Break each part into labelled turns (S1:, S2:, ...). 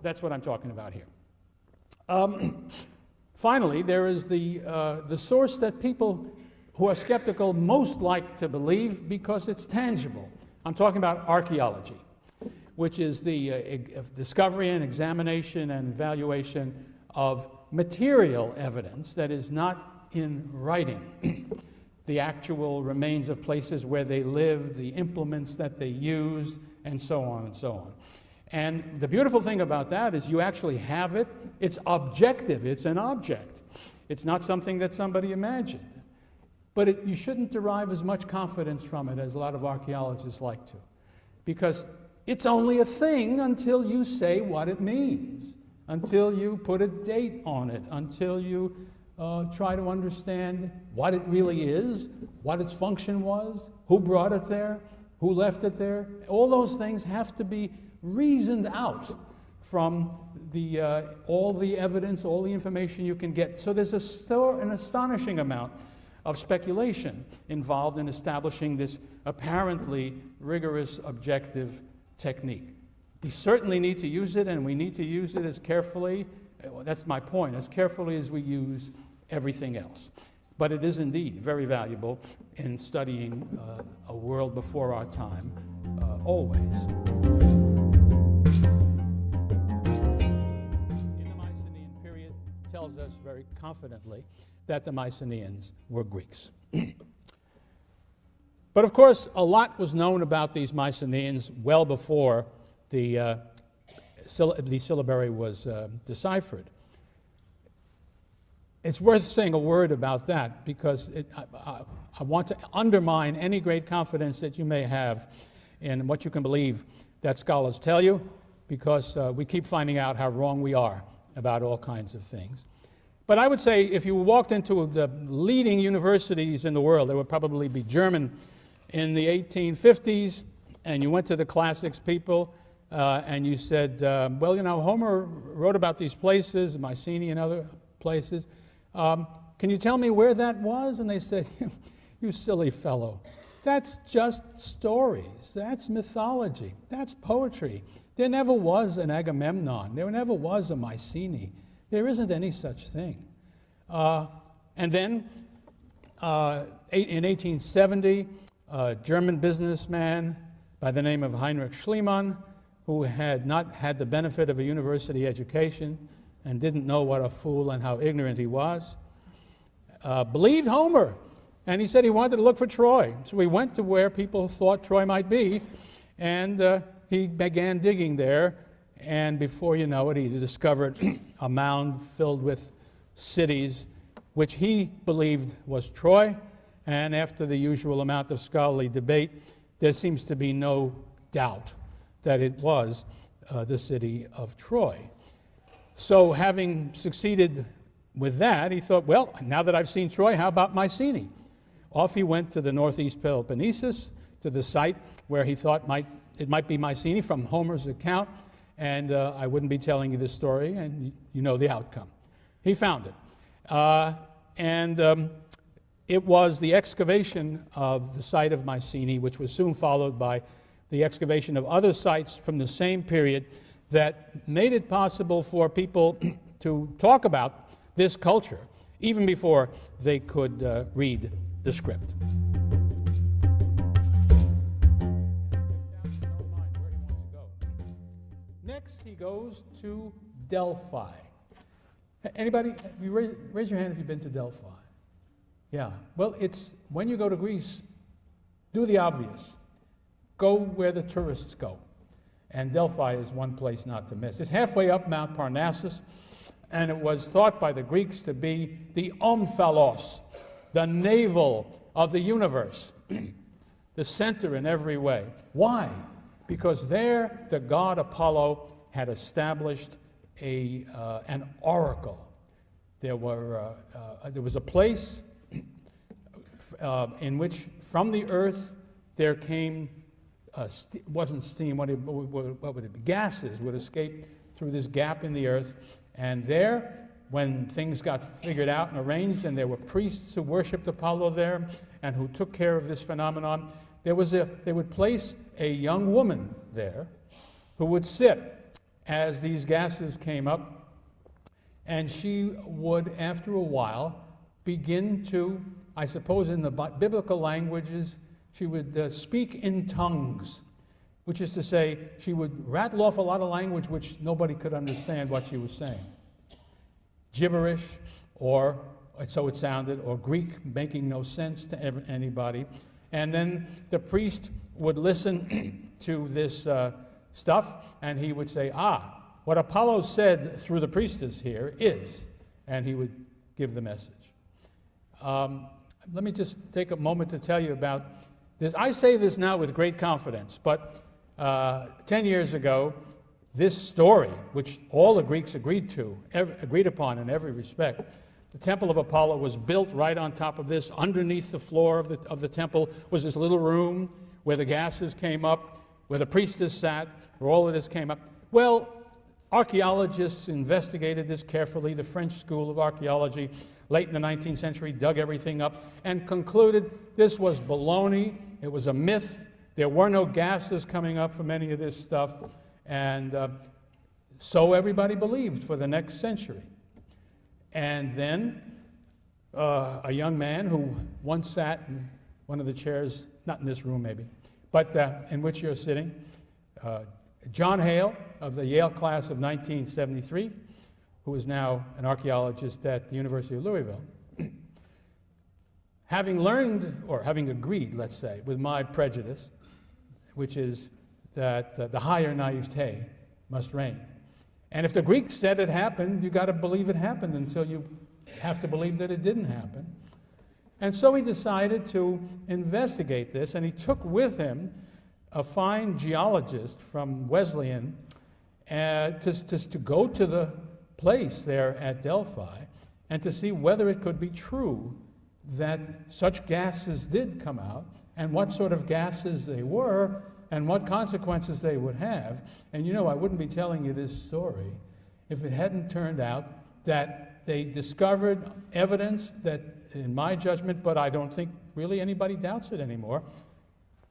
S1: that's what I'm talking about here. Finally, there is the source that people who are skeptical most like to believe because it's tangible. I'm talking about archaeology, which is the discovery and examination and evaluation of material evidence that is not in writing. The actual remains of places where they lived, the implements that they used, and so on and so on. And the beautiful thing about that is you actually have it. It's objective. It's an object. It's not something that somebody imagined. But you shouldn't derive as much confidence from it as a lot of archaeologists like to, because it's only a thing until you say what it means, until you put a date on it, until you try to understand what it really is, what its function was, who brought it there, who left it there. All those things have to be reasoned out from all the evidence, all the information you can get. So there's an astonishing amount of speculation involved in establishing this apparently rigorous objective technique. We certainly need to use it, and we need to use it as carefully, that's my point, as carefully as we use everything else. But it is indeed very valuable in studying a world before our time, always. In the Mycenaean period, tells us very confidently that the Mycenaeans were Greeks. But of course, a lot was known about these Mycenaeans well before the syllabary was deciphered. It's worth saying a word about that because I want to undermine any great confidence that you may have in what you can believe that scholars tell you, because we keep finding out how wrong we are about all kinds of things. But I would say if you walked into the leading universities in the world, there would probably be German in the 1850s, and you went to the classics people, and you said, well, you know, Homer wrote about these places, Mycenae and other places. Can you tell me where that was? And they said, you silly fellow, that's just stories. That's mythology. That's poetry. There never was an Agamemnon. There never was a Mycenae. There isn't any such thing. And then in 1870, a German businessman by the name of Heinrich Schliemann, who had not had the benefit of a university education and didn't know what a fool and how ignorant he was, believed Homer. And he said he wanted to look for Troy. So he went to where people thought Troy might be, and he began digging there. And before you know it, he discovered a mound filled with cities, which he believed was Troy. And after the usual amount of scholarly debate, there seems to be no doubt that it was the city of Troy. So having succeeded with that, he thought, well, now that I've seen Troy, how about Mycenae? Off he went to the northeast Peloponnesus, to the site where he thought it might be Mycenae from Homer's account, and I wouldn't be telling you this story, and you know the outcome. He found it. It was the excavation of the site of Mycenae, which was soon followed by the excavation of other sites from the same period, that made it possible for people to talk about this culture even before they could read the script. Next, he goes to Delphi. Anybody, raise your hand if you've been to Delphi. Yeah, well, it's when you go to Greece, do the obvious. Go where the tourists go. And Delphi is one place not to miss. It's halfway up Mount Parnassus, and it was thought by the Greeks to be the omphalos, the navel of the universe, the center in every way. Why? Because there the god Apollo had established an oracle. There was a place in which from the earth there came, wasn't steam, what would it be? Gases would escape through this gap in the earth. And there, when things got figured out and arranged, and there were priests who worshipped Apollo there and who took care of this phenomenon, they would place a young woman there who would sit as these gases came up, and she would, after a while, begin to, I suppose in the biblical languages, she would speak in tongues, which is to say, she would rattle off a lot of language which nobody could understand what she was saying. Gibberish, or so it sounded, or Greek making no sense to anybody. And then the priest would listen to this stuff, and he would say, what Apollo said through the priestess here is, and he would give the message. Let me just take a moment to tell you about this. I say this now with great confidence, but 10 years ago, this story, which all the Greeks agreed upon in every respect, the Temple of Apollo was built right on top of this. Underneath the floor of the temple was this little room where the gases came up, where the priestess sat, where all of this came up. Well, archaeologists investigated this carefully. The French School of Archaeology, late in the 19th century, dug everything up and concluded this was baloney. It was a myth. There were no gases coming up from any of this stuff. And so everybody believed for the next century. And then a young man who once sat in one of the chairs, not in this room maybe, but in which you're sitting, John Hale of the Yale class of 1973, who is now an archaeologist at the University of Louisville, having learned, or having agreed, let's say, with my prejudice, which is that the higher naivete must reign. And if the Greeks said it happened, you got to believe it happened until you have to believe that it didn't happen. And so he decided to investigate this, and he took with him a fine geologist from Wesleyan to go to the place there at Delphi and to see whether it could be true that such gases did come out and what sort of gases they were and what consequences they would have. And you know, I wouldn't be telling you this story if it hadn't turned out that they discovered evidence that, in my judgment, but I don't think really anybody doubts it anymore,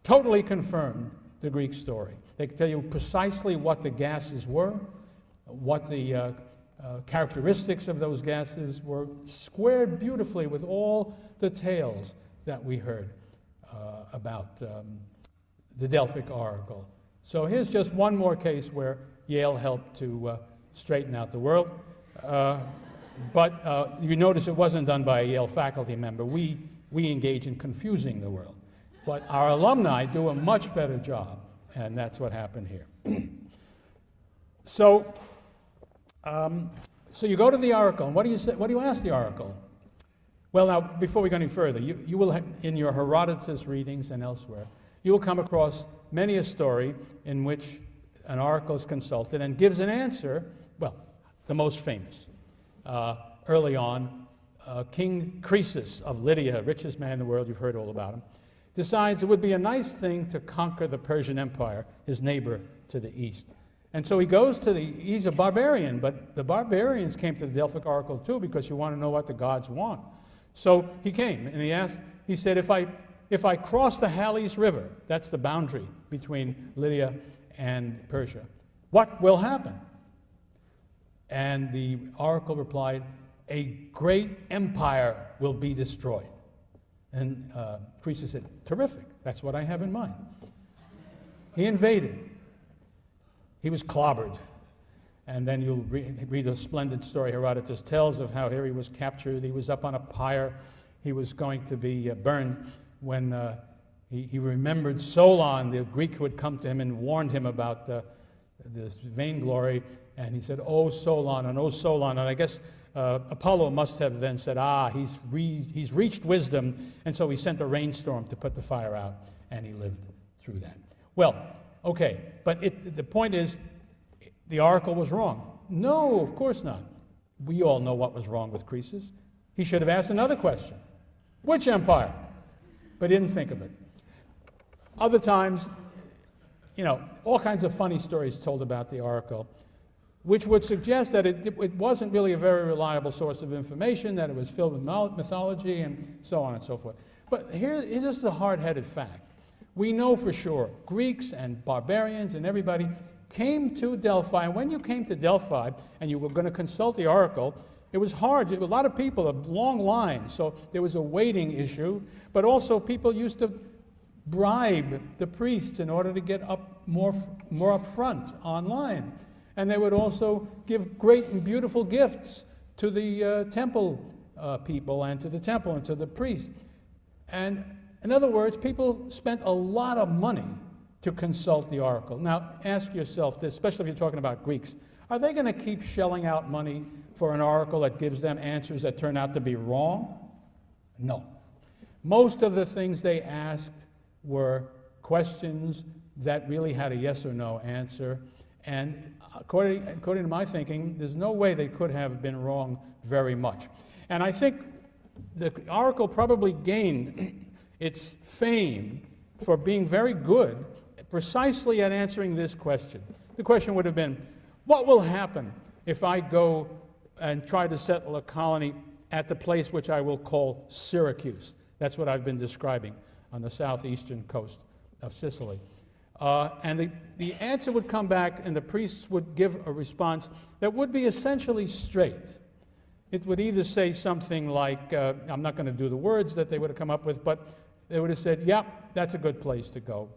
S1: totally confirmed the Greek story. They could tell you precisely what the gases were, what the characteristics of those gases were, squared beautifully with all the tales that we heard about the Delphic oracle. So here's just one more case where Yale helped to straighten out the world. But you notice it wasn't done by a Yale faculty member. We engage in confusing the world. But our alumni do a much better job, and that's what happened here. So you go to the oracle, and what do you say? What do you ask the oracle? Well, now, before we go any further, you will, in your Herodotus readings and elsewhere, you will come across many a story in which an oracle is consulted and gives an answer, well, the most famous. Early on, King Croesus of Lydia, richest man in the world, you've heard all about him, decides it would be a nice thing to conquer the Persian Empire, his neighbor to the east. And so he goes to he's a barbarian, but the barbarians came to the Delphic oracle too because you want to know what the gods want. So he came and he said, if I cross the Halys River, that's the boundary between Lydia and Persia, what will happen? And the oracle replied, a great empire will be destroyed. And Croesus said, terrific, that's what I have in mind. He invaded. He was clobbered. And then you'll read a splendid story Herodotus tells of how here he was captured. He was up on a pyre. He was going to be burned when he remembered Solon, the Greek who had come to him and warned him about this vainglory. And he said, oh, Solon, and oh, Solon. And I guess Apollo must have then said, he's reached wisdom. And so he sent a rainstorm to put the fire out, and he lived through that. Well, okay, but the point is, the oracle was wrong. No, of course not. We all know what was wrong with Croesus. He should have asked another question. Which empire? But he didn't think of it. Other times, all kinds of funny stories told about the oracle, which would suggest that it wasn't really a very reliable source of information, that it was filled with mythology and so on and so forth. But here's the hard-headed fact. We know for sure, Greeks and barbarians and everybody came to Delphi. And when you came to Delphi and you were going to consult the oracle, it was hard. A lot of people, a long line, so there was a waiting issue, but also people used to bribe the priests in order to get up more up front online. And they would also give great and beautiful gifts to the temple people and to the temple and to the priest. And in other words, people spent a lot of money to consult the oracle. Now, ask yourself this, especially if you're talking about Greeks. Are they going to keep shelling out money for an oracle that gives them answers that turn out to be wrong? No. Most of the things they asked were questions that really had a yes or no answer. And according to my thinking, there's no way they could have been wrong very much. And I think the oracle probably gained its fame for being very good precisely at answering this question. The question would have been, what will happen if I go and try to settle a colony at the place which I will call Syracuse? That's what I've been describing on the southeastern coast of Sicily. And the answer would come back, and the priests would give a response that would be essentially straight. It would either say something like, I'm not going to do the words that they would have come up with, but they would have said, yeah, that's a good place to go.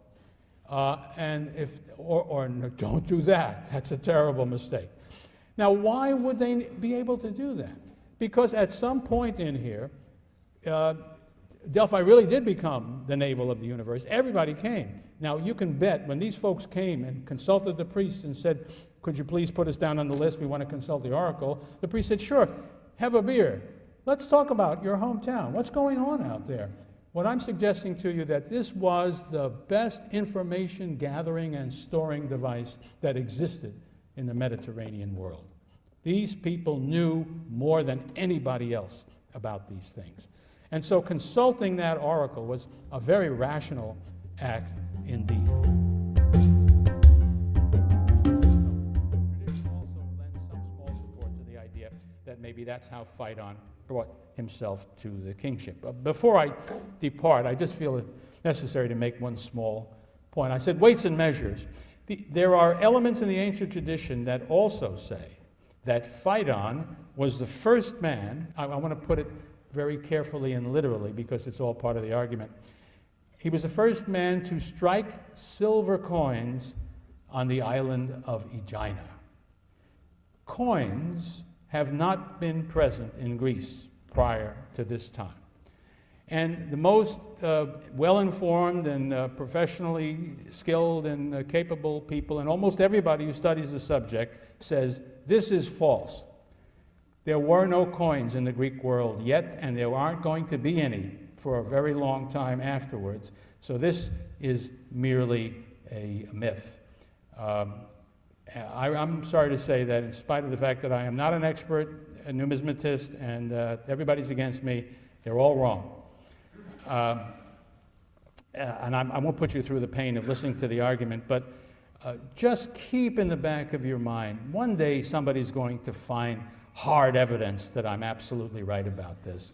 S1: Or no, don't do that. That's a terrible mistake. Now, why would they be able to do that? Because at some point in here, Delphi really did become the navel of the universe. Everybody came. Now, you can bet when these folks came and consulted the priests and said, could you please put us down on the list? We want to consult the oracle. The priest said, sure, have a beer. Let's talk about your hometown. What's going on out there? What I'm suggesting to you that this was the best information gathering and storing device that existed in the Mediterranean world. These people knew more than anybody else about these things. And so consulting that oracle was a very rational act indeed. Tradition also lends some small support to the idea that maybe that's how Phaidon brought himself to the kingship. Before I depart, I just feel it necessary to make one small point. I said weights and measures. There are elements in the ancient tradition that also say that Phaidon was the first man, I want to put it very carefully and literally because it's all part of the argument. He was the first man to strike silver coins on the island of Aegina. Coins have not been present in Greece prior to this time. And the most well-informed and professionally skilled and capable people, and almost everybody who studies the subject, says this is false. There were no coins in the Greek world yet, and there aren't going to be any for a very long time afterwards. So this is merely a myth. I'm sorry to say that in spite of the fact that I am not an expert, a numismatist, and everybody's against me, they're all wrong. And I won't put you through the pain of listening to the argument, but just keep in the back of your mind, one day somebody's going to find hard evidence that I'm absolutely right about this.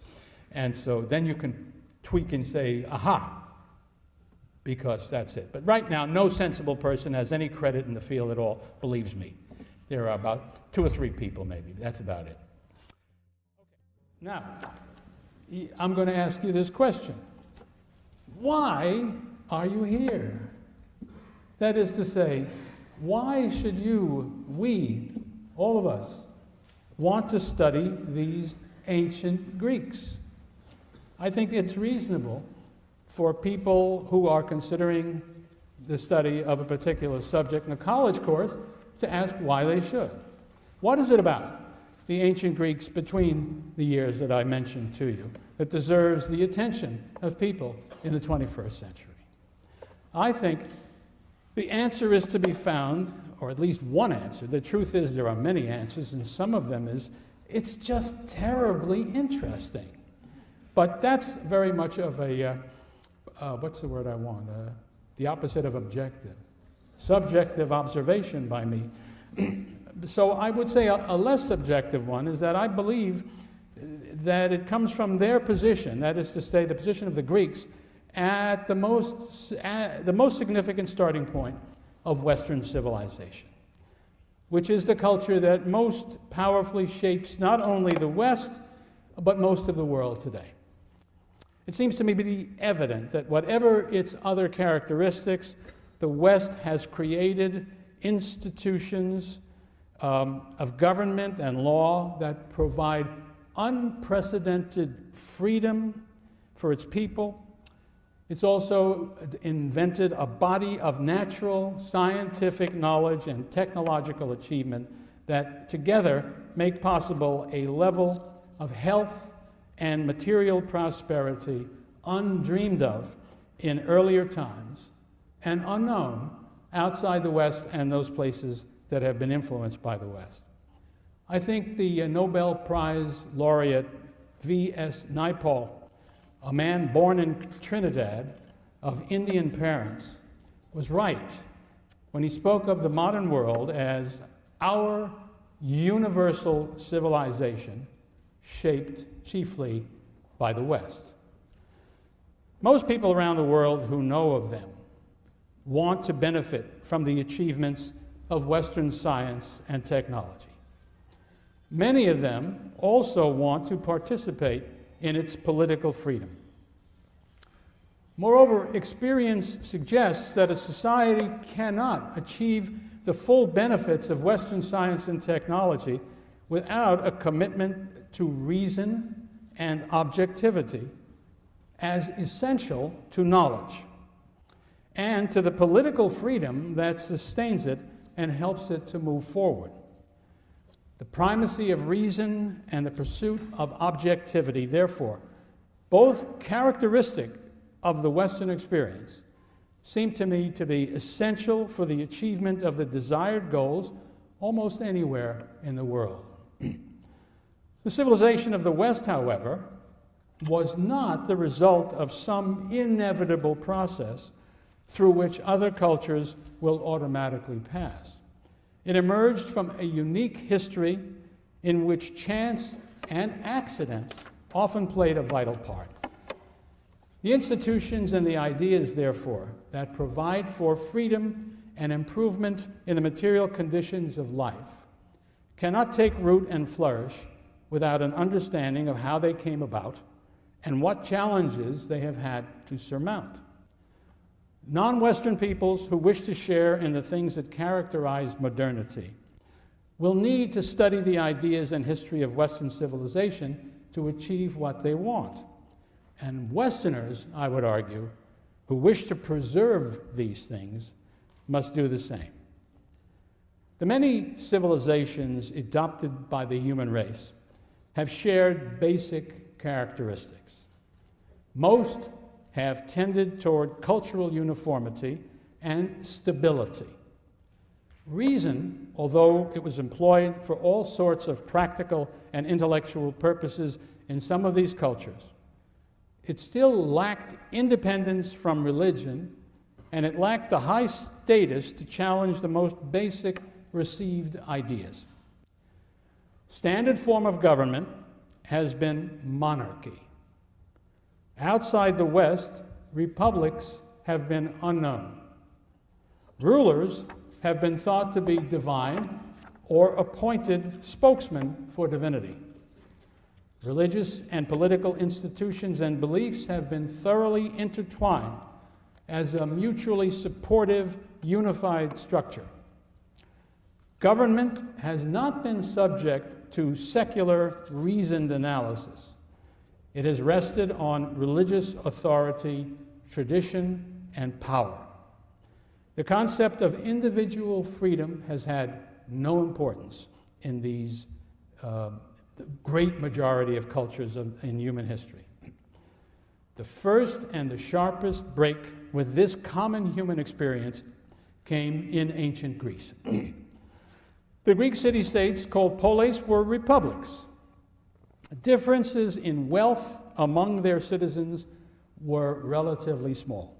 S1: And so then you can tweak and say, aha, because that's it. But right now, no sensible person has any credit in the field at all, believes me. There are about 2 or 3 people maybe, that's about it. Okay. Now, I'm going to ask you this question. Why are you here? That is to say, why should we, all of us, want to study these ancient Greeks? I think it's reasonable for people who are considering the study of a particular subject in a college course to ask why they should. What is it about the ancient Greeks between the years that I mentioned to you that deserves the attention of people in the 21st century? I think the answer is to be found, or at least one answer. The truth is there are many answers, and some of them is, it's just terribly interesting. But that's very much of a, what's the word I want? The opposite of objective. Subjective observation by me. So I would say a less subjective one is that I believe that it comes from their position, that is to say the position of the Greeks, at the most significant starting point of Western civilization. which is the culture that most powerfully shapes not only the West, but most of the world today. It seems to me to be evident that whatever its other characteristics, the West has created institutions of government and law that provide unprecedented freedom for its people. It's also invented a body of natural scientific knowledge and technological achievement that together make possible a level of health and material prosperity undreamed of in earlier times and unknown outside the West and those places that have been influenced by the West. I think the Nobel Prize laureate V.S. Naipaul, a man born in Trinidad of Indian parents, was right when he spoke of the modern world as our universal civilization shaped chiefly by the West. Most people around the world who know of them want to benefit from the achievements of Western science and technology. Many of them also want to participate in its political freedom. Moreover, experience suggests that a society cannot achieve the full benefits of Western science and technology without a commitment to reason and objectivity as essential to knowledge and to the political freedom that sustains it and helps it to move forward. The primacy of reason and the pursuit of objectivity, therefore, both characteristic of the Western experience, seem to me to be essential for the achievement of the desired goals almost anywhere in the world. The civilization of the West, however, was not the result of some inevitable process through which other cultures will automatically pass. It emerged from a unique history in which chance and accident often played a vital part. The institutions and the ideas, therefore, that provide for freedom and improvement in the material conditions of life cannot take root and flourish without an understanding of how they came about and what challenges they have had to surmount. Non-Western peoples who wish to share in the things that characterize modernity will need to study the ideas and history of Western civilization to achieve what they want. And Westerners, I would argue, who wish to preserve these things must do the same. The many civilizations adopted by the human race have shared basic characteristics. Most have tended toward cultural uniformity and stability. Reason, although it was employed for all sorts of practical and intellectual purposes in some of these cultures, it still lacked independence from religion, and it lacked the high status to challenge the most basic received ideas. Standard form of government has been monarchy. Outside the West, republics have been unknown. Rulers have been thought to be divine or appointed spokesmen for divinity. Religious and political institutions and beliefs have been thoroughly intertwined as a mutually supportive, unified structure. Government has not been subject to secular, reasoned analysis. It has rested on religious authority, tradition, and power. The concept of individual freedom has had no importance in these the great majority of cultures in human history. The first and the sharpest break with this common human experience came in ancient Greece. The Greek city-states called polis were republics. Differences in wealth among their citizens were relatively small.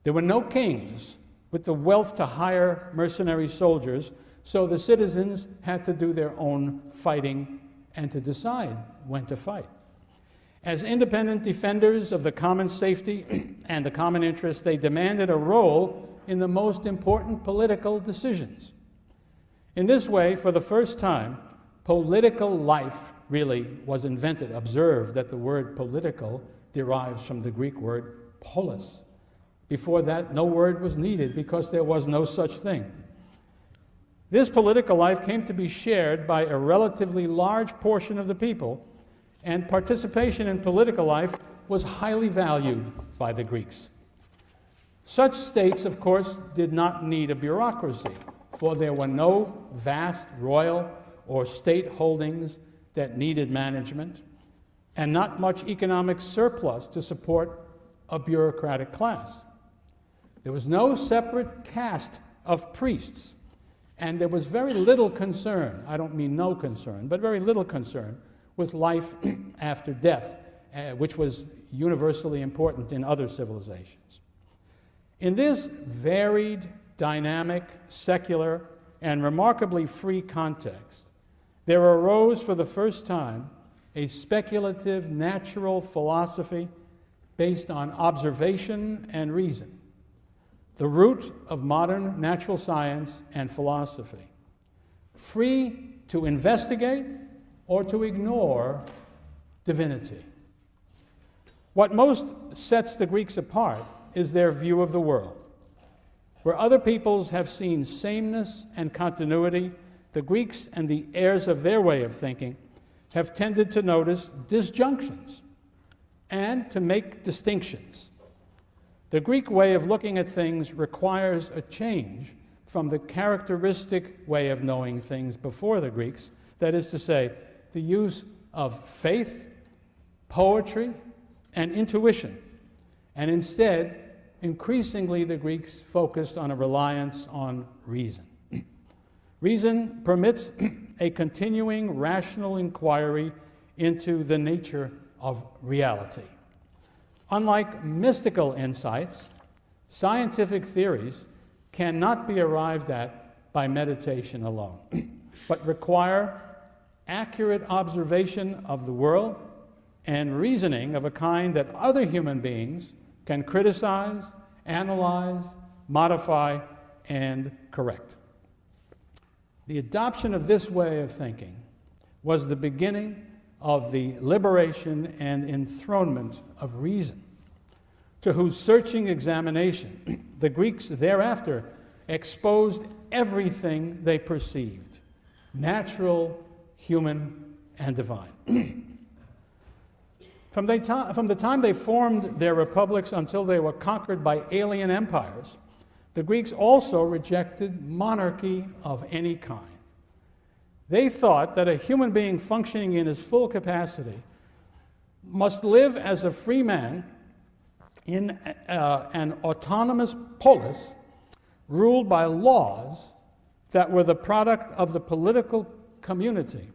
S1: There were no kings with the wealth to hire mercenary soldiers, so the citizens had to do their own fighting and to decide when to fight. As independent defenders of the common safety and the common interest, they demanded a role in the most important political decisions. In this way, for the first time, political life really was invented. Observe that the word political derives from the Greek word polis. Before that, no word was needed because there was no such thing. This political life came to be shared by a relatively large portion of the people, and participation in political life was highly valued by the Greeks. Such states, of course, did not need a bureaucracy, for there were no vast royal or state holdings that needed management, and not much economic surplus to support a bureaucratic class. There was no separate caste of priests, and there was very little concern, I don't mean no concern, but very little concern with life after death, which was universally important in other civilizations. In this varied, dynamic, secular, and remarkably free context, there arose for the first time a speculative natural philosophy based on observation and reason, the root of modern natural science and philosophy, free to investigate or to ignore divinity. What most sets the Greeks apart is their view of the world. Where other peoples have seen sameness and continuity, the Greeks and the heirs of their way of thinking have tended to notice disjunctions and to make distinctions. The Greek way of looking at things requires a change from the characteristic way of knowing things before the Greeks, that is to say, the use of faith, poetry, and intuition, and instead, increasingly the Greeks focused on a reliance on reason. Reason permits a continuing rational inquiry into the nature of reality. Unlike mystical insights, scientific theories cannot be arrived at by meditation alone, but require accurate observation of the world and reasoning of a kind that other human beings can criticize, analyze, modify, and correct. The adoption of this way of thinking was the beginning of the liberation and enthronement of reason, to whose searching examination the Greeks thereafter exposed everything they perceived, natural, human, and divine. From the time they formed their republics until they were conquered by alien empires, the Greeks also rejected monarchy of any kind. They thought that a human being functioning in his full capacity must live as a free man in an autonomous polis ruled by laws that were the product of the political community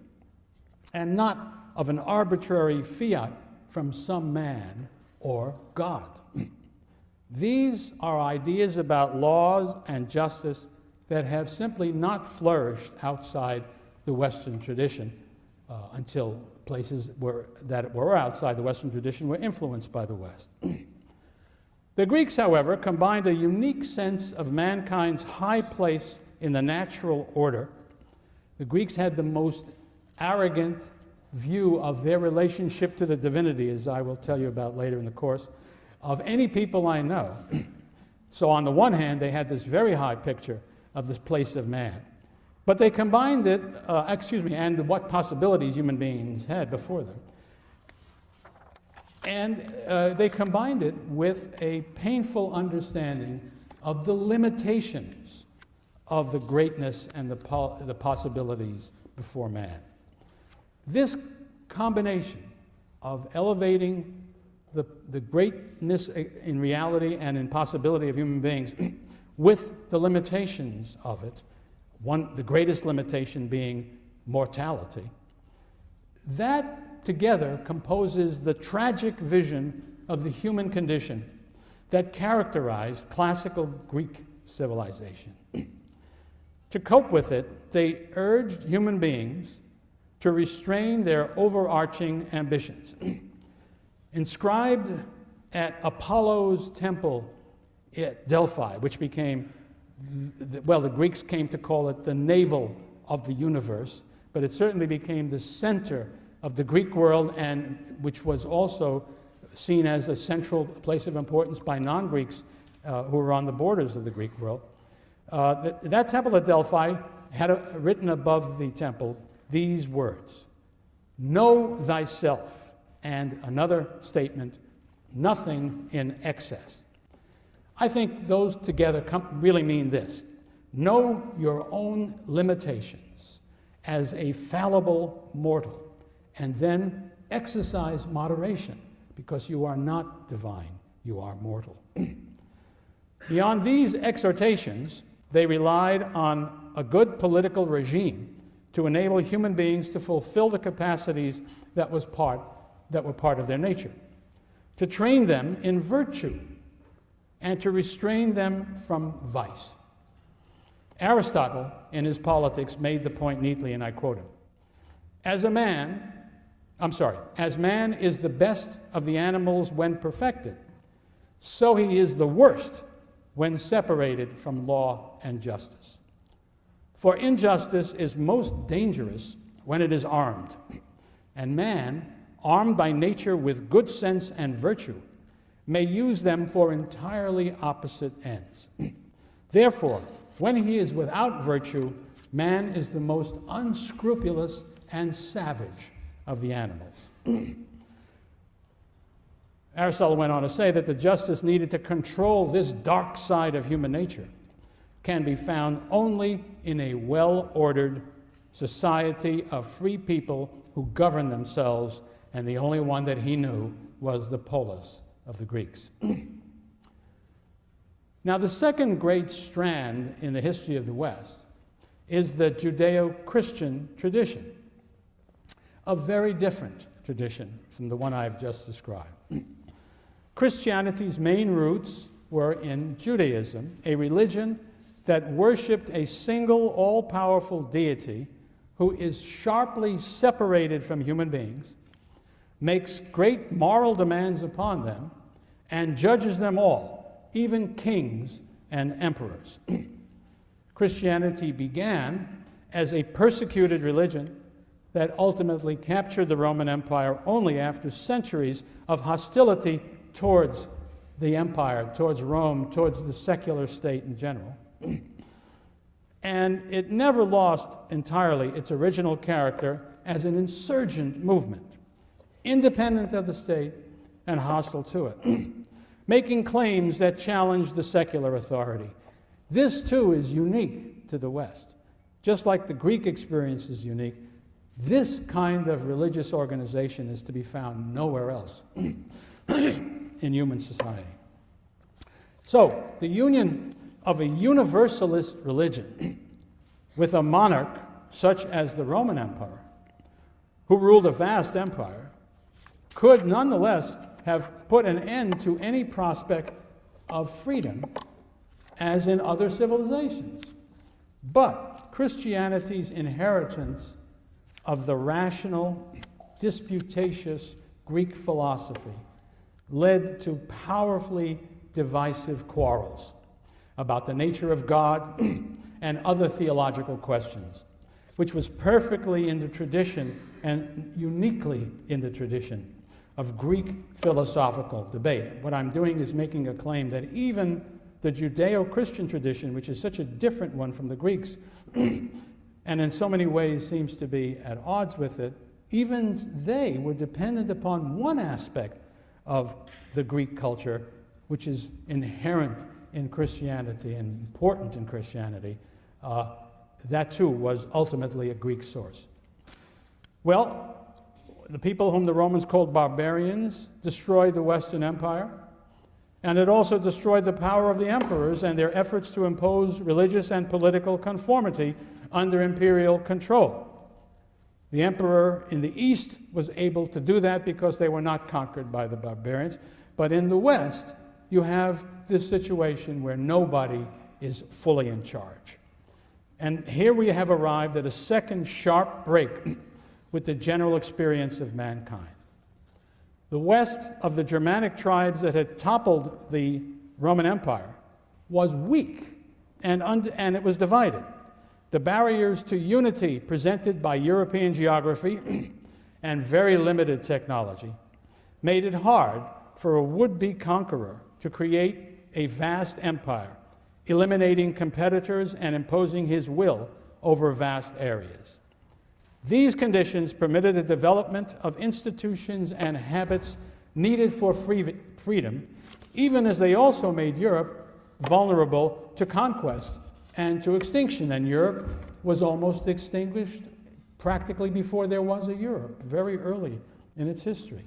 S1: and not of an arbitrary fiat from some man or God. These are ideas about laws and justice that have simply not flourished outside the Western tradition until places that were outside the Western tradition were influenced by the West. The Greeks, however, combined a unique sense of mankind's high place in the natural order. The Greeks had the most arrogant view of their relationship to the divinity, as I will tell you about later in the course, of any people I know. So on the one hand, they had this very high picture of this place of man. But they combined it, and what possibilities human beings had before them. And they combined it with a painful understanding of the limitations of the greatness and the possibilities before man. This combination of elevating the greatness in reality and in possibility of human beings with the limitations of it, the greatest limitation being mortality, that together composes the tragic vision of the human condition that characterized classical Greek civilization. To cope with it, they urged human beings to restrain their overarching ambitions. Inscribed at Apollo's temple at Delphi, which became, the Greeks came to call it the navel of the universe, but it certainly became the center of the Greek world, and which was also seen as a central place of importance by non-Greeks who were on the borders of the Greek world. That temple at Delphi had written above the temple these words: "Know thyself," and another statement, "Nothing in excess." I think those together really mean this: know your own limitations as a fallible mortal, and then exercise moderation, because you are not divine, you are mortal. Beyond these exhortations, they relied on a good political regime to enable human beings to fulfill the capacities that were part of their nature, to train them in virtue, and to restrain them from vice. Aristotle, in his Politics, made the point neatly, and I quote him: as man is the best of the animals when perfected, so he is the worst when separated from law and justice. For injustice is most dangerous when it is armed, and man, armed by nature with good sense and virtue, may use them for entirely opposite ends. Therefore, when he is without virtue, man is the most unscrupulous and savage of the animals. Aristotle went on to say that the justice needed to control this dark side of human nature can be found only in a well-ordered society of free people who govern themselves, and the only one that he knew was the polis of the Greeks. Now, the second great strand in the history of the West is the Judeo-Christian tradition, a very different tradition from the one I've just described. Christianity's main roots were in Judaism, a religion that worshipped a single, all-powerful deity who is sharply separated from human beings, makes great moral demands upon them, and judges them all, even kings and emperors. Christianity began as a persecuted religion that ultimately captured the Roman Empire only after centuries of hostility towards the empire, towards Rome, towards the secular state in general. And it never lost entirely its original character as an insurgent movement, independent of the state and hostile to it, making claims that challenged the secular authority. This, too, is unique to the West. Just like the Greek experience is unique, this kind of religious organization is to be found nowhere else in human society. So, the union of a universalist religion with a monarch such as the Roman Empire, who ruled a vast empire, could nonetheless have put an end to any prospect of freedom as in other civilizations. But Christianity's inheritance of the rational, disputatious Greek philosophy led to powerfully divisive quarrels about the nature of God and other theological questions, which was perfectly in the tradition and uniquely in the tradition of Greek philosophical debate. What I'm doing is making a claim that even the Judeo-Christian tradition, which is such a different one from the Greeks, and in so many ways seems to be at odds with it, even they were dependent upon one aspect of the Greek culture, which is inherent in Christianity and important in Christianity. That too was ultimately a Greek source. Well, the people whom the Romans called barbarians destroyed the Western Empire, and it also destroyed the power of the emperors and their efforts to impose religious and political conformity under imperial control. The emperor in the East was able to do that because they were not conquered by the barbarians, but in the West, you have this situation where nobody is fully in charge. And here we have arrived at a second sharp break with the general experience of mankind. The west of the Germanic tribes that had toppled the Roman Empire was weak and it was divided. the barriers to unity presented by European geography and very limited technology made it hard for a would-be conqueror to create a vast empire, eliminating competitors and imposing his will over vast areas. These conditions permitted the development of institutions and habits needed for freedom, even as they also made Europe vulnerable to conquest and to extinction. And Europe was almost extinguished practically before there was a Europe, very early in its history.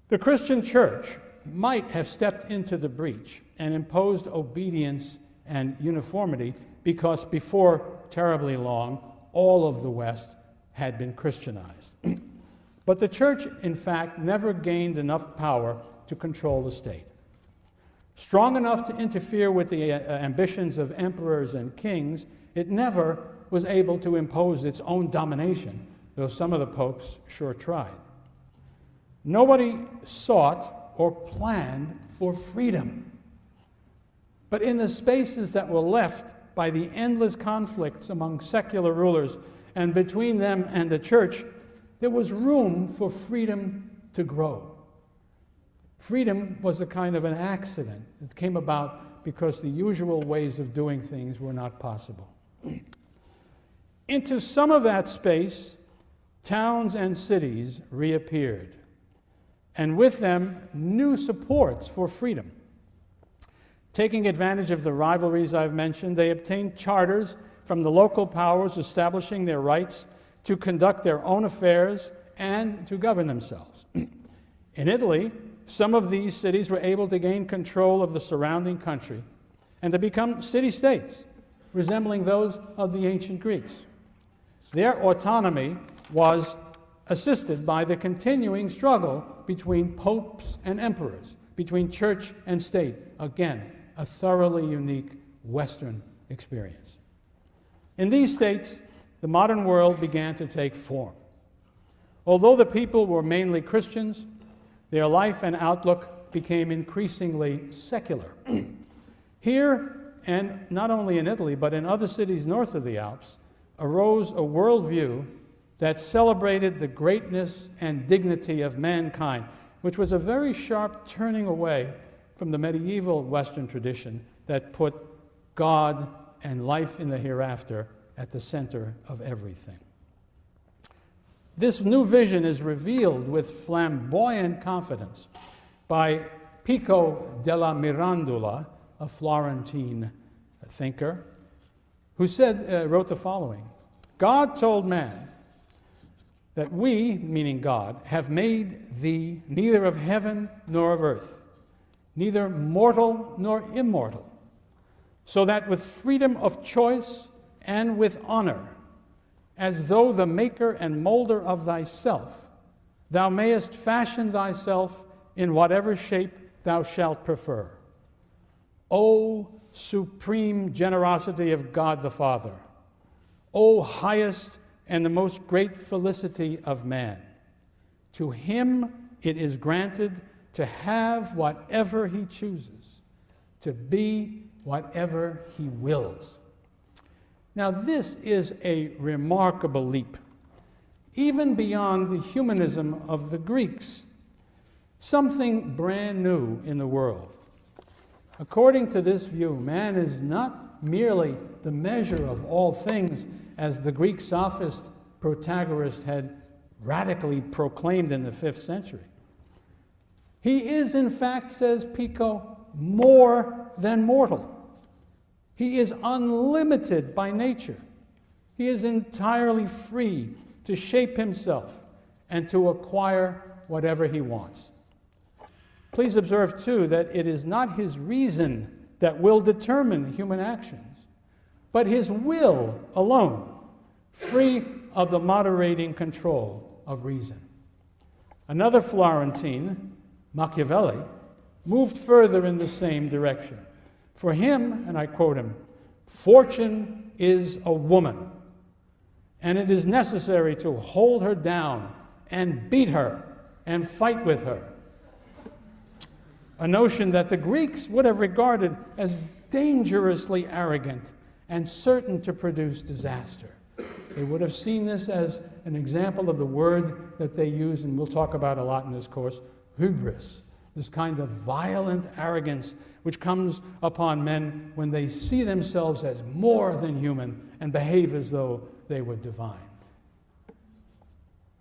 S1: The Christian church might have stepped into the breach and imposed obedience and uniformity because before terribly long, all of the West had been Christianized. But the church, in fact, never gained enough power to control the state. Strong enough to interfere with the ambitions of emperors and kings, it never was able to impose its own domination, though some of the popes sure tried. Nobody sought or planned for freedom. But in the spaces that were left by the endless conflicts among secular rulers and between them and the church, there was room for freedom to grow. Freedom was a kind of an accident. It came about because the usual ways of doing things were not possible. Into some of that space, towns and cities reappeared, and with them, new supports for freedom. Taking advantage of the rivalries I've mentioned, they obtained charters from the local powers establishing their rights to conduct their own affairs and to govern themselves. In Italy, some of these cities were able to gain control of the surrounding country and to become city-states, resembling those of the ancient Greeks. Their autonomy was assisted by the continuing struggle between popes and emperors, between church and state. Again, a thoroughly unique Western experience. In these states, the modern world began to take form. Although the people were mainly Christians, their life and outlook became increasingly secular. Here, and not only in Italy, but in other cities north of the Alps, arose a worldview that celebrated the greatness and dignity of mankind, which was a very sharp turning away from the medieval Western tradition that put God and life in the hereafter at the center of everything. This new vision is revealed with flamboyant confidence by Pico della Mirandola, a Florentine thinker, who wrote the following: God told man that we, meaning God, have made thee neither of heaven nor of earth, neither mortal nor immortal, so that with freedom of choice and with honor, as though the maker and molder of thyself, thou mayest fashion thyself in whatever shape thou shalt prefer. O supreme generosity of God the Father, O highest and the most great felicity of man, to him it is granted to have whatever he chooses, to be whatever he wills. Now, this is a remarkable leap, even beyond the humanism of the Greeks, something brand new in the world. According to this view, man is not merely the measure of all things, as the Greek sophist Protagoras had radically proclaimed in the 5th century. He is, in fact, says Pico, more than mortal. He is unlimited by nature. He is entirely free to shape himself and to acquire whatever he wants. Please observe, too, that it is not his reason that will determine human actions, but his will alone, free of the moderating control of reason. Another Florentine, Machiavelli, moved further in the same direction. For him, and I quote him, "Fortune is a woman, and it is necessary to hold her down and beat her and fight with her." A notion that the Greeks would have regarded as dangerously arrogant and certain to produce disaster. They would have seen this as an example of the word that they use, and we'll talk about a lot in this course, hubris, this kind of violent arrogance which comes upon men when they see themselves as more than human and behave as though they were divine.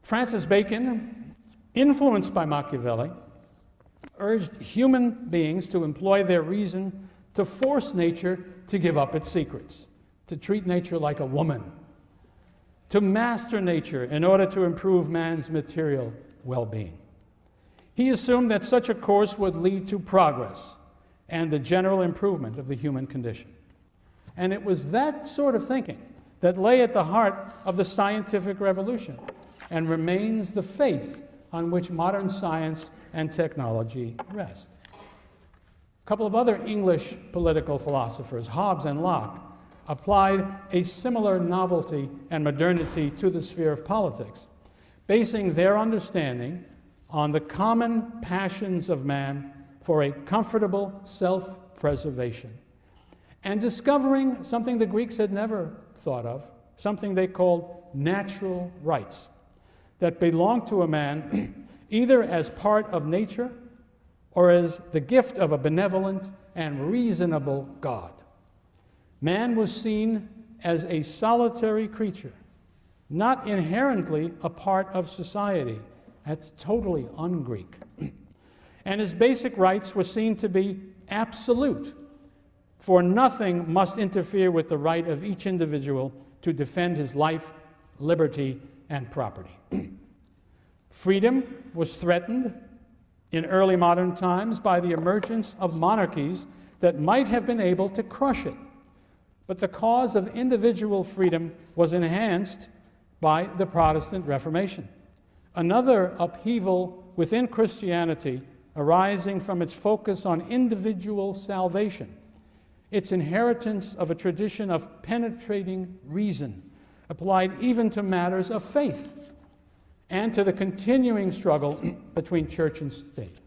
S1: Francis Bacon, influenced by Machiavelli, urged human beings to employ their reason to force nature to give up its secrets, to treat nature like a woman, to master nature in order to improve man's material well-being. He assumed that such a course would lead to progress and the general improvement of the human condition. And it was that sort of thinking that lay at the heart of the scientific revolution and remains the faith on which modern science and technology rest. A couple of other English political philosophers, Hobbes and Locke, applied a similar novelty and modernity to the sphere of politics, basing their understanding on the common passions of man for a comfortable self-preservation, and discovering something the Greeks had never thought of, something they called natural rights, that belonged to a man either as part of nature or as the gift of a benevolent and reasonable God. Man was seen as a solitary creature, not inherently a part of society. That's totally un-Greek. And his basic rights were seen to be absolute, for nothing must interfere with the right of each individual to defend his life, liberty, and property. Freedom was threatened in early modern times by the emergence of monarchies that might have been able to crush it. But the cause of individual freedom was enhanced by the Protestant Reformation, another upheaval within Christianity arising from its focus on individual salvation, its inheritance of a tradition of penetrating reason, applied even to matters of faith, and to the continuing struggle between church and state.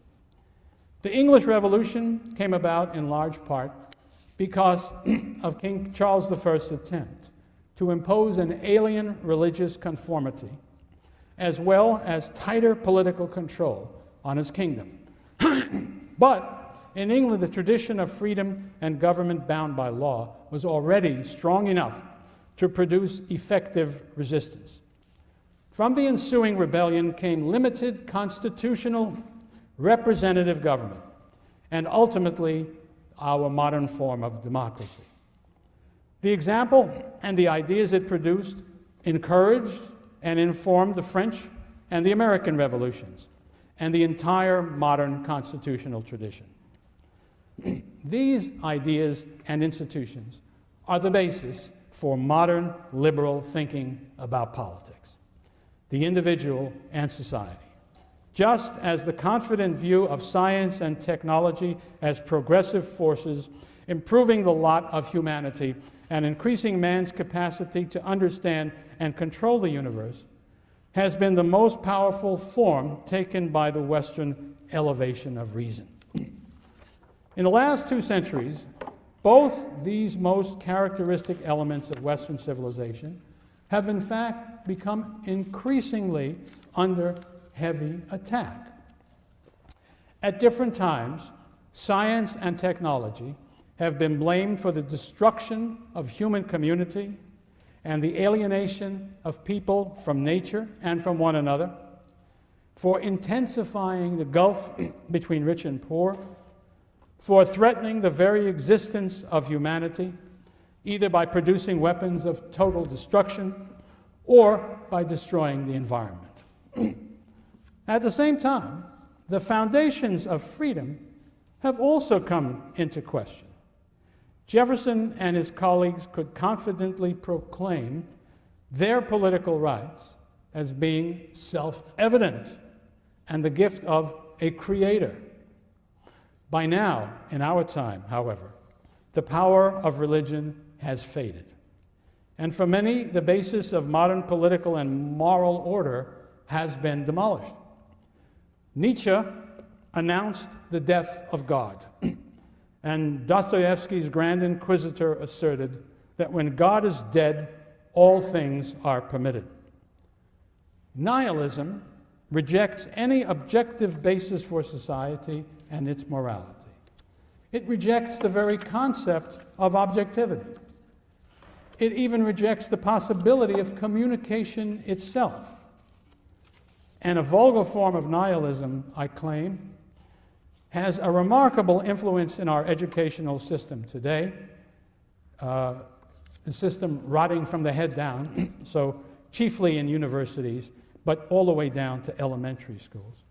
S1: The English Revolution came about in large part because of King Charles I's attempt to impose an alien religious conformity, as well as tighter political control on his kingdom. But in England, the tradition of freedom and government bound by law was already strong enough to produce effective resistance. From the ensuing rebellion came limited constitutional representative government, and ultimately our modern form of democracy. The example and the ideas it produced encouraged and informed the French and the American revolutions and the entire modern constitutional tradition. These ideas and institutions are the basis for modern liberal thinking about politics, the individual and society. Just as the confident view of science and technology as progressive forces improving the lot of humanity and increasing man's capacity to understand and control the universe has been the most powerful form taken by the Western elevation of reason. In the last 2 centuries, both these most characteristic elements of Western civilization have in fact become increasingly under heavy attack. At different times, science and technology have been blamed for the destruction of human community and the alienation of people from nature and from one another, for intensifying the gulf between rich and poor, for threatening the very existence of humanity, either by producing weapons of total destruction or by destroying the environment. At the same time, the foundations of freedom have also come into question. Jefferson and his colleagues could confidently proclaim their political rights as being self-evident and the gift of a creator. By now, in our time, however, the power of religion has faded. And for many, the basis of modern political and moral order has been demolished. Nietzsche announced the death of God, and Dostoevsky's Grand Inquisitor asserted that when God is dead, all things are permitted. Nihilism rejects any objective basis for society and its morality. It rejects the very concept of objectivity. It even rejects the possibility of communication itself. And a vulgar form of nihilism, I claim, has a remarkable influence in our educational system today, the system rotting from the head down, so chiefly in universities, but all the way down to elementary schools.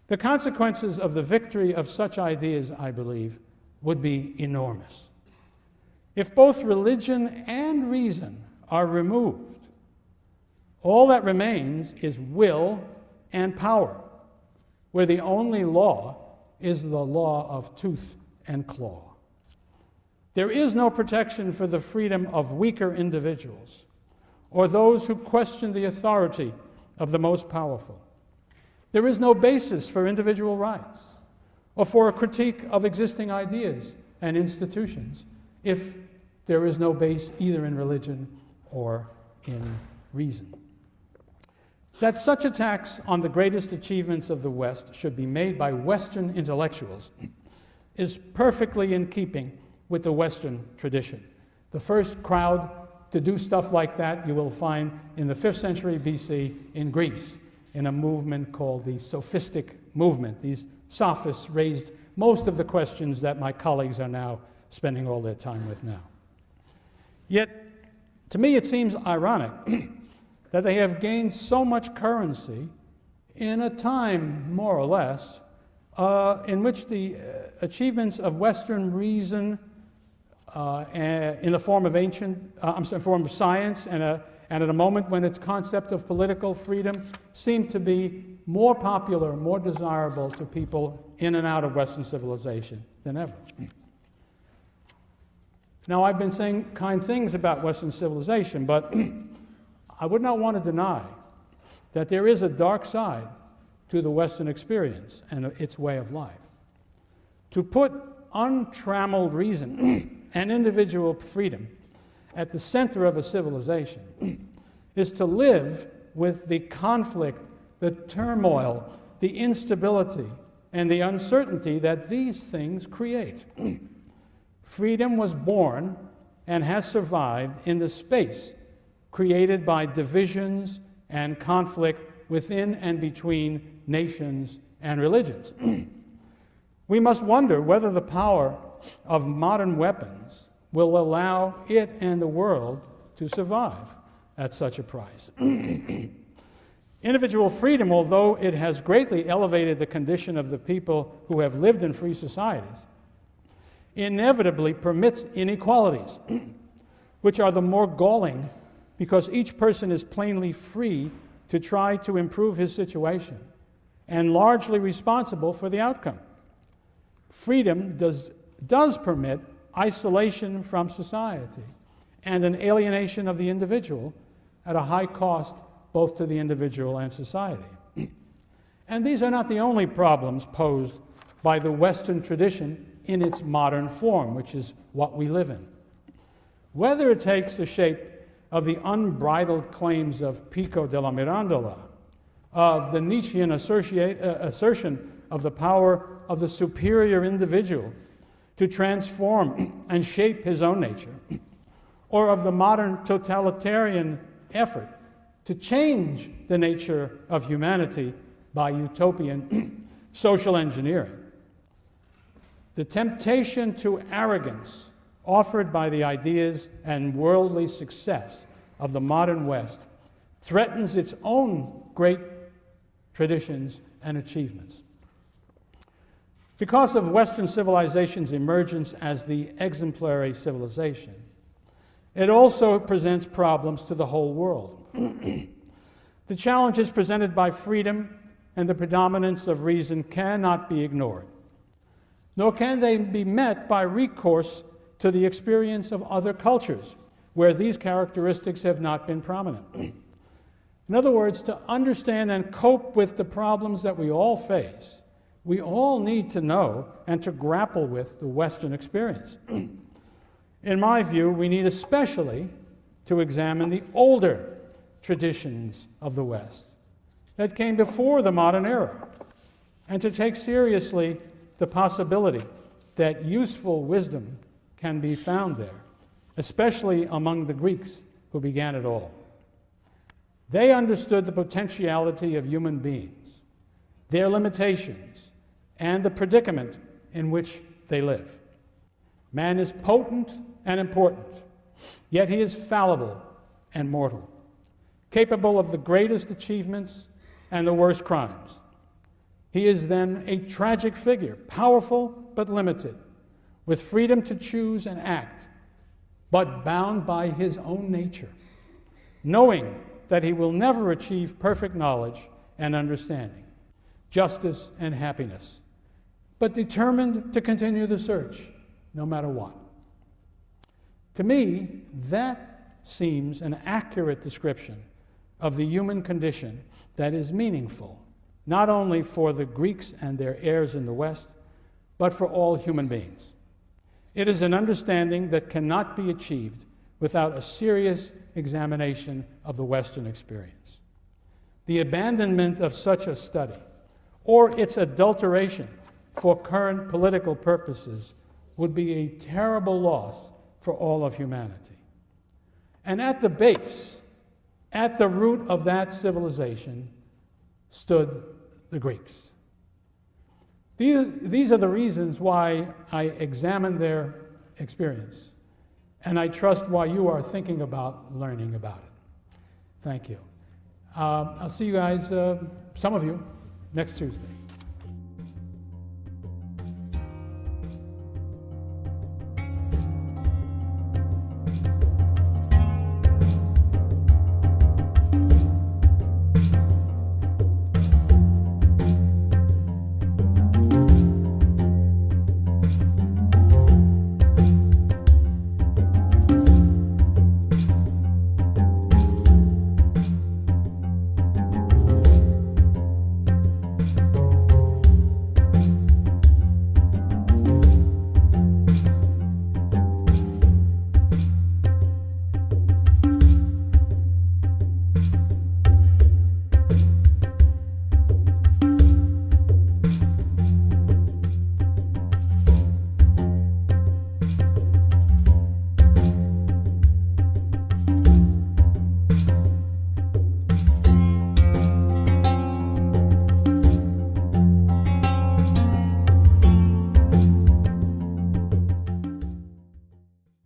S1: The consequences of the victory of such ideas, I believe, would be enormous. If both religion and reason are removed, all that remains is will and power, where the only law is the law of tooth and claw. There is no protection for the freedom of weaker individuals or those who question the authority of the most powerful. There is no basis for individual rights or for a critique of existing ideas and institutions if there is no base either in religion or in reason. That such attacks on the greatest achievements of the West should be made by Western intellectuals is perfectly in keeping with the Western tradition. The first crowd to do stuff like that you will find in the 5th century BC in Greece, in a movement called the Sophistic movement. These sophists raised most of the questions that my colleagues are now spending all their time with now. Yet, to me it seems ironic that they have gained so much currency in a time, more or less, in which the achievements of Western reason in the form of form of science, and at a moment when its concept of political freedom seemed to be more popular, more desirable to people in and out of Western civilization than ever. Now, I've been saying kind things about Western civilization, but I would not want to deny that there is a dark side to the Western experience and its way of life. To put untrammeled reason and individual freedom at the center of a civilization is to live with the conflict, the turmoil, the instability, and the uncertainty that these things create. Freedom was born and has survived in the space created by divisions and conflict within and between nations and religions. We must wonder whether the power of modern weapons will allow it and the world to survive at such a price. Individual freedom, although it has greatly elevated the condition of the people who have lived in free societies, inevitably permits inequalities, which are the more galling because each person is plainly free to try to improve his situation and largely responsible for the outcome. Freedom does permit isolation from society and an alienation of the individual at a high cost both to the individual and society. And these are not the only problems posed by the Western tradition in its modern form, which is what we live in. Whether it takes the shape of the unbridled claims of Pico della Mirandola, of the Nietzschean assertion of the power of the superior individual to transform and shape his own nature, or of the modern totalitarian effort to change the nature of humanity by utopian social engineering. The temptation to arrogance offered by the ideas and worldly success of the modern West threatens its own great traditions and achievements. Because of Western civilization's emergence as the exemplary civilization, it also presents problems to the whole world. The challenges presented by freedom and the predominance of reason cannot be ignored, nor can they be met by recourse to the experience of other cultures where these characteristics have not been prominent. In other words, to understand and cope with the problems that we all face, we all need to know and to grapple with the Western experience. In my view, we need especially to examine the older traditions of the West that came before the modern era, and to take seriously the possibility that useful wisdom can be found there, especially among the Greeks who began it all. They understood the potentiality of human beings, their limitations, and the predicament in which they live. Man is potent and important, yet he is fallible and mortal, capable of the greatest achievements and the worst crimes. He is then a tragic figure, powerful but limited, with freedom to choose and act, but bound by his own nature, knowing that he will never achieve perfect knowledge and understanding, justice and happiness, but determined to continue the search no matter what. To me, that seems an accurate description of the human condition that is meaningful, not only for the Greeks and their heirs in the West, but for all human beings. It is an understanding that cannot be achieved without a serious examination of the Western experience. The abandonment of such a study, or its adulteration for current political purposes, would be a terrible loss for all of humanity. And at the base, at the root of that civilization, stood the Greeks. These are the reasons why I examined their experience, and I trust why you are thinking about learning about it. Thank you. I'll see you guys, some of you, next Tuesday.